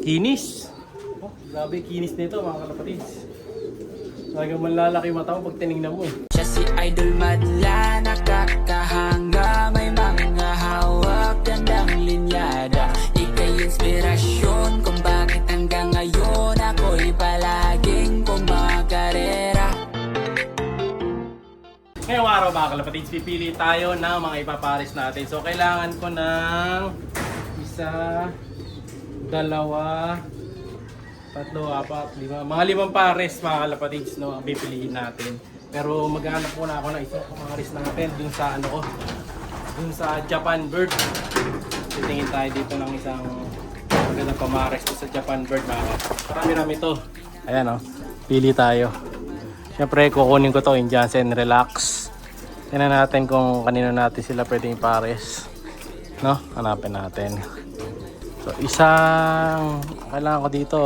Kinis. Oh, grabe kinis nito mga kalapatids. Talagang malalaki mata mo pag tinignan mo eh. Siya si Idol Madla, nakakahanga, may mga hawak, gandang linyada. Ika'y inspirasyon kung bakit hanggang ngayon ako'y palaging kumakarera. Ngayong araw mga kalapatids, pipili tayo ng mga ipapares natin. So kailangan ko ng isa, dalawa, tatlo, apat, lima. Mga 5 pares mga kalapatids no, ang pipiliin natin. Pero maghanap muna ako ng isang pamares natin dun sa ano ko. Dun sa Japan Bird. Titingin tayo dito ng isang magandang pamares sa Japan Bird mga kalapatids. Marami-rami to. Ayan o, pili tayo. Siyempre kukunin ko to in Jansen Relax. Tingnan natin kung kanino natin sila pwedeng ipares. No? Hanapin natin. So isang kailangan ko dito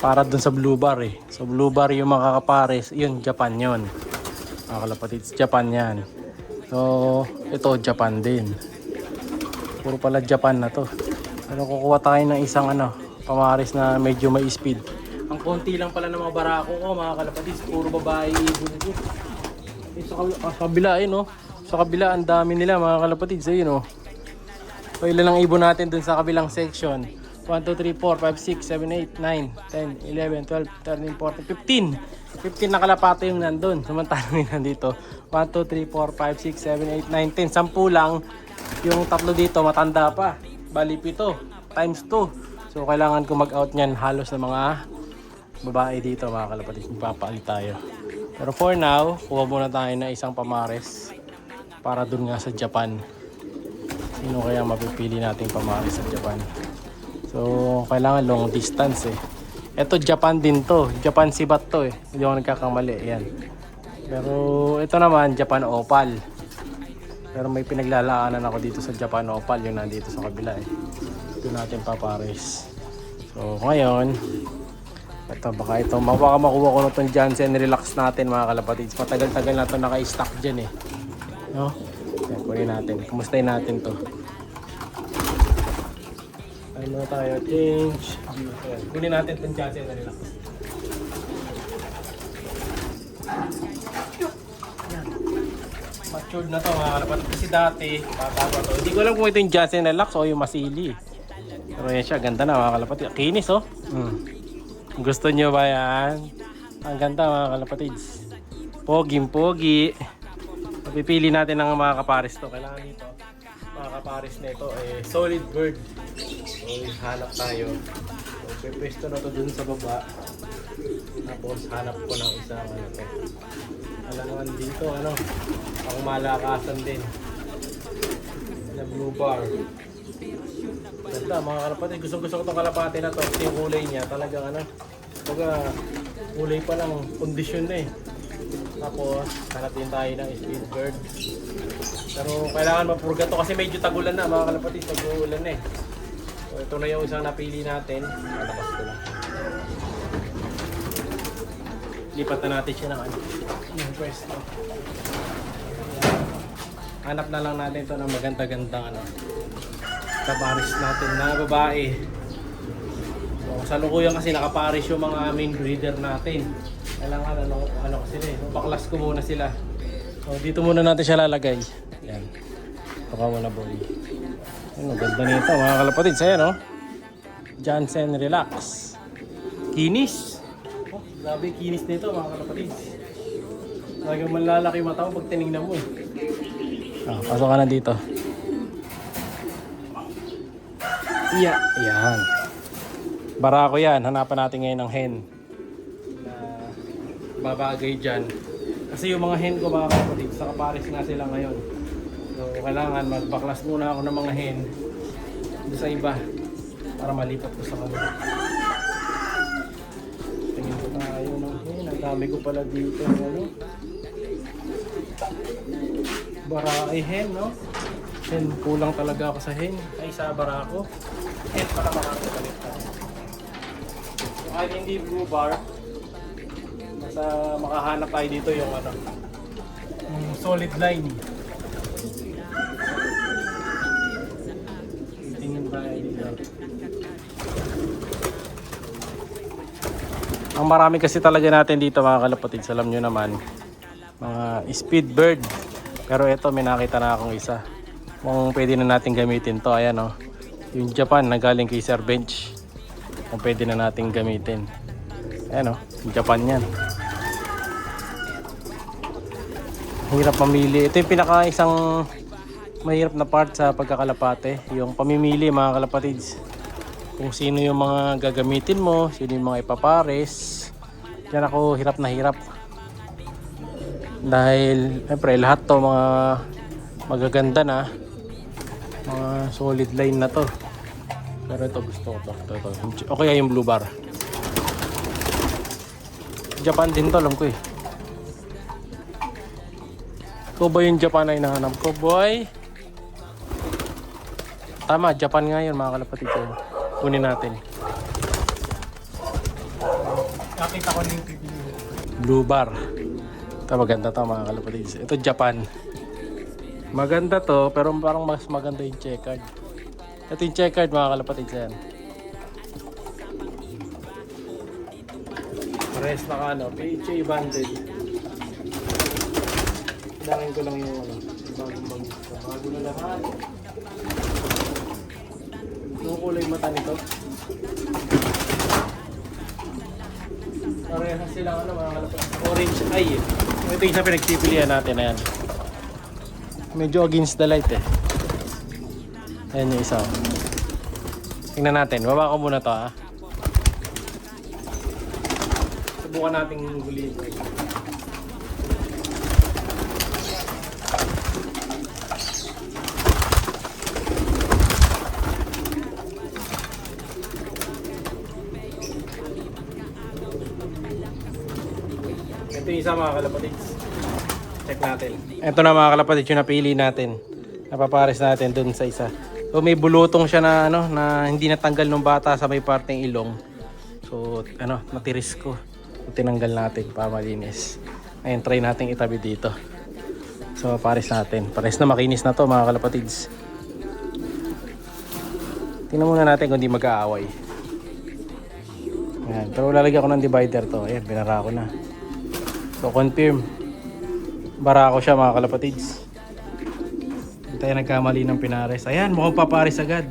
para dun sa blue bar eh. So blue bar yung makakapares, yun Japan yun. Mga kalapatids, Japan yan. So ito Japan din. Puro pala Japan na to. Pero kukuha tayo ng isang pamares na medyo may speed. Ang konti lang pala ng mga barako ko mga kalapatids, puro babae ibon ko. Sa kabila ayun Sa kabila ang dami nila mga kalapatids, ayun So ilan ang ibon natin dun sa kabilang section? 1, 2, 3, 4, 5, 6, 7, 8, 9, 10, 11, 12, 13, 14, 15 na kalapate yung nandun. Samantalang yung nandito 1, 2, 3, 4, 5, 6, 7, 8, 9, 10 10 lang. Yung tatlo dito matanda pa. Bali 7 times 2. So kailangan ko mag-out nyan halos ng mga babae dito mga kalapatids. Magpapalit tayo. Pero for now, kuha muna tayo na isang pamares para dun nga sa Japan. Sino kaya mapipili nating pamares sa Japan? So, kailangan long distance eh. Ito Japan din to. Japan Sibat to eh. Hindi ako nagkakamali. Yan. Pero ito naman Japan Opal. Pero may pinaglalaanan ako dito sa Japan Opal. Yung nandito sa kabila eh. Ito natin papares. So, ngayon ito baka makuha ko na itong Jansen Relax natin mga kalapatids. Matagal-tagal na ito naka-stock dyan eh. No? Yan, kunin natin. Kumustahin natin to. Ano tayo? Change. Ayan. Kunin natin itong Jansen Relax. Yan. Matured na to mga kalapatids. Kasi dati, bata pa to. Hindi ko alam kung ito yung Jansen Relax o yung Masili. Pero yan siya. Ganda na mga kalapatids. Kinis Gusto nyo ba yan? Ang ganda mga kalapatids. Poging-pogi. Pipili natin ng mga kapares to. Kailangan dito mga kapares na ito solid bird. So hanap tayo. So pwesto na to dun sa baba. Tapos hanap ko ng isang alangan dito ang malakasan din na blue bar. Ganda mga kalapatids. Gusto ko itong kalapate na to. Kasi yung kulay niya talagang kulay pa lang kondisyon na eh. Tapos hanap din tayo ng speed bird. Pero kailangan mapurga to kasi medyo tagulan na mga kalapatids. Tagulan na eh. So ito na yung isang napili natin. Malakas ko lang. Lipat na natin siya ng yung pwesto. Hanap na lang natin ito ng maganda-gandang kapares natin na babae. So, sa lukuyan kasi nakapares yung mga main breeder natin. Kailangan sila baklas ko muna sila. So dito muna natin siya lalagay. Yan. Baka muna boy. Ano ganda nito mga kalapatids. Ayan Jansen Relax. Kinis. Oh, grabe kinis nito mga kalapatids. Talagang malalaki mata mo pag tinignan mo eh. Pasok ka na dito. Yeah, yan. Barako yan. Hanapan natin ngayon ng hen na babagay dyan. Kasi yung mga hen ko mga kapatid, sa kapares na sila ngayon. So kailangan magbaklas muna ako ng mga hen sa iba para malipat ko sa kanila. Tingin ko tayo ng hen. Ang dami ko pala dito. Baray hen, no? Hen, kulang talaga ako sa hen. Ay, sa barako. Hen pala makakalit tayo. Kahit hindi blue bar, basta makahanap tayo dito yung solid line. Tingin tayo dito. yan. Ang marami kasi talaga natin dito mga kalapatids, alam nyo naman, mga speed bird. Pero ito may nakita na akong isa. Kung pwede na natin gamitin to, ayan o. Yung Japan na galing kay Sir Bench. Kung pwede na natin gamitin. Ayan o, yung Japan yan. Hirap mamili. Ito yung pinaka isang mahirap na part sa pagkakalapate. Yung pamimili mga kalapatids. Kung sino yung mga gagamitin mo, sino yung mga ipapares. Yan ako hirap na hirap. Dahil, siyempre, lahat to mga magaganda na. Mga solid line na to. Pero ito gusto ko to. Ito. O kaya yung blue bar. Japan din to, alam ko eh. Ikaw ba yung Japan na hinahanap ko, boy? Tama, Japan nga yun mga kalapatid ko. Kunin natin. Nakita ko na yung pipili. Blue bar. Ito maganda to mga kalapatid. Ito Japan. Maganda to, pero parang mas maganda yung checkered. Ito yung checkered mga kalapatid yan. Pares na ka ano, PHA banded. Hilangin ko lang yung ano, bago na lahat. Yung kulay mata nito. Parehas silang ano mga kalapatid. Orange eye eh. Ito yung isa pinagpipilian natin na yan. Medyo against the light eh. Ayan yung isa. Tingnan natin. Baba ko muna to ha. Subukan natin huliin. Ito yung isa mga kalapatids. Check natin. Ito na mga kalapatids yung napili natin. Napapares natin dun sa isa. So may bulutong siya na ano na hindi natanggal ng bata sa may parteng ilong. So ano, natiris ko. So, tinanggal natin para malinis. Ayun, try natin itabi dito. So pares natin. Pares na makinis na to mga kalapatids. Tingnan muna natin kung di mag-aaway. Ayan, pero lalagyan ko ng divider to. Ayan, binara ko na. So confirm. Bara ko siya mga kalapatids. Hindi tayo nagkamali ng pinares. Ayan, mukhang papares agad.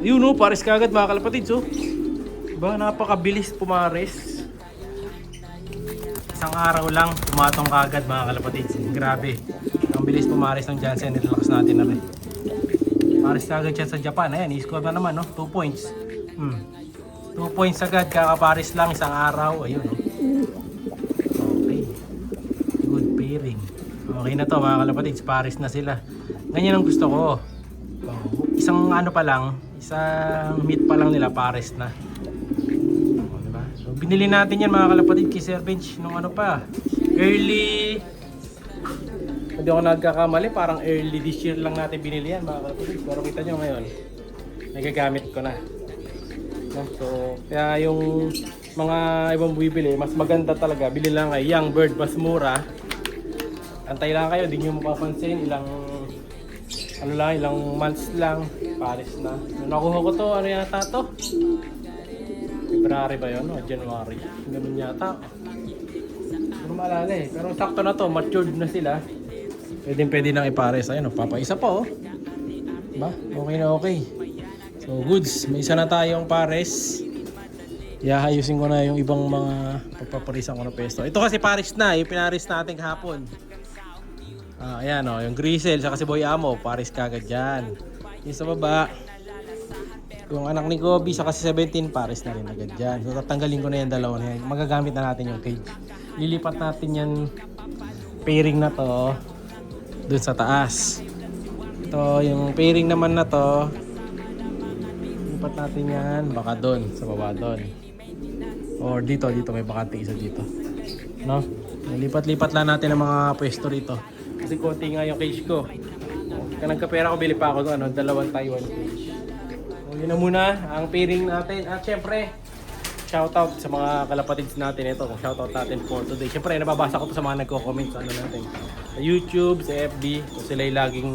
Ayun o, pares ka agad mga kalapatids oh. Diba, napakabilis pumares. Isang araw lang, pumatong ka agad mga kalapatids. Grabe. Ang bilis pumares ng Jansen. Nilalakas natin na rin. Pares ka agad siya sa Japan. Ayan, i-score na naman no? 2 points. 2 points agad, kakapares lang isang araw. Ayun oh. Pairing. Okay na to mga kalapatids, pares na sila. Ganyan ang gusto ko. Isang ano pa lang, isang meat pa lang nila, pares na. Diba? So, binili natin yan mga kalapatids kay Sir Bench nung ano pa, early, hindi ako nagkakamali, parang early this year lang natin binili yan mga kalapatids. Pero kita nyo ngayon, nagagamit ko na. So, kaya yung mga ibang bibili, mas maganda talaga, bili lang kay Young Bird, mas mura. Antay lang kayo, di nyo mapapansin, ilang months lang, pares na. Nung nakuha ko to, ano yata to? February ba yun? O January? Ganun yata. Pero maalala eh. Pero sakto na to, matured na sila. Pwede nang ipares. Ayun, papaisa pa oh. Diba? Okay na okay. So goods, may isa na tayong pares. Iahayusin ko na yung ibang mga pagpaparisan ko na pesto. Ito kasi pares na, yung pinaris natin kahapon. Ayan o, yung Grisel sa si Boy Amo, pares kagad dyan. Yung sa baba, yung anak ni Gobi sa si 17, pares na rin agad dyan. So tatanggalin ko na yung dalawa na yan. Magagamit na natin yung cage. Lilipat natin yung pairing na to dun sa taas. Ito, yung pairing naman na to, lilipat natin yan baka dun, sa baba dun. Or dito may bakante isa dito. No? Lipat-lipat lang natin ang mga pwesto rito. Kasi konti nga yung cage ko. Kaya nagkapera ko, bili pa ako doon, dalawang Taiwan cage. So yun na muna ang pairing natin. At syempre, shoutout sa mga kalapatids natin ito. Kung shoutout natin for today. Syempre, nababasa ko to sa mga nagko-comment sa ano natin. Sa YouTube, sa FB. So sila yung laging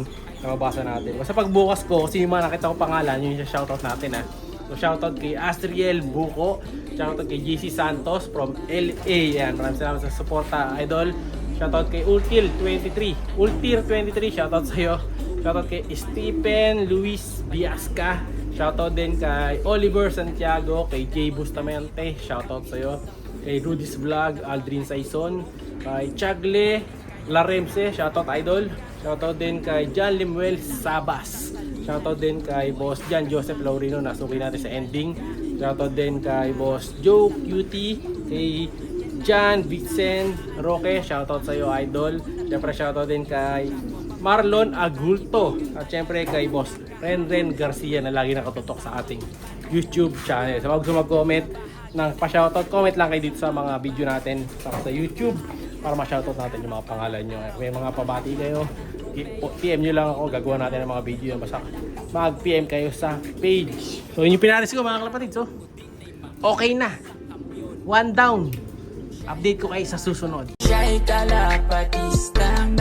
mabasa natin. Basta pagbukas ko, kasi yung mga nakita ko pangalan, yun yung shoutout natin ha. So shoutout kay Astriel Buko, shoutout kay JC Santos from LA. Yan, maraming salamat sa suporta, idol. Shoutout kay Ultir23. Ultir23, shoutout sa'yo. Shoutout kay Stephen Luis Biasca. Shoutout din kay Oliver Santiago, kay Jay Bustamante. Shoutout sa'yo. Kay Rudy's Vlog, Aldrin Saison. Kay Chagle Laremse, shoutout idol. Shoutout din kay John Limuel Sabas. Shoutout din kay Boss Jan Joseph Laurino, nasuki natin sa ending. Shoutout din kay Boss Joe Cutie, kay Jan Vixen Roque, shoutout sa iyo idol. Siyempre shoutout din kay Marlon Agulto. At siyempre kay Boss Renren Garcia na lagi nakatutok sa ating YouTube channel. So gusto mag-comment ng pa-shoutout, comment lang kayo dito sa mga video natin sa YouTube para ma-shoutout natin yung mga pangalan nyo. May mga pabati kayo, PM nyo lang ako, gagawa natin ng mga video yan. Basta mag-PM kayo sa page. So yun yung pinaris ko mga kalapatid. So okay na, 1 down. Update ko kayo sa susunod. Siya'y kalapatistang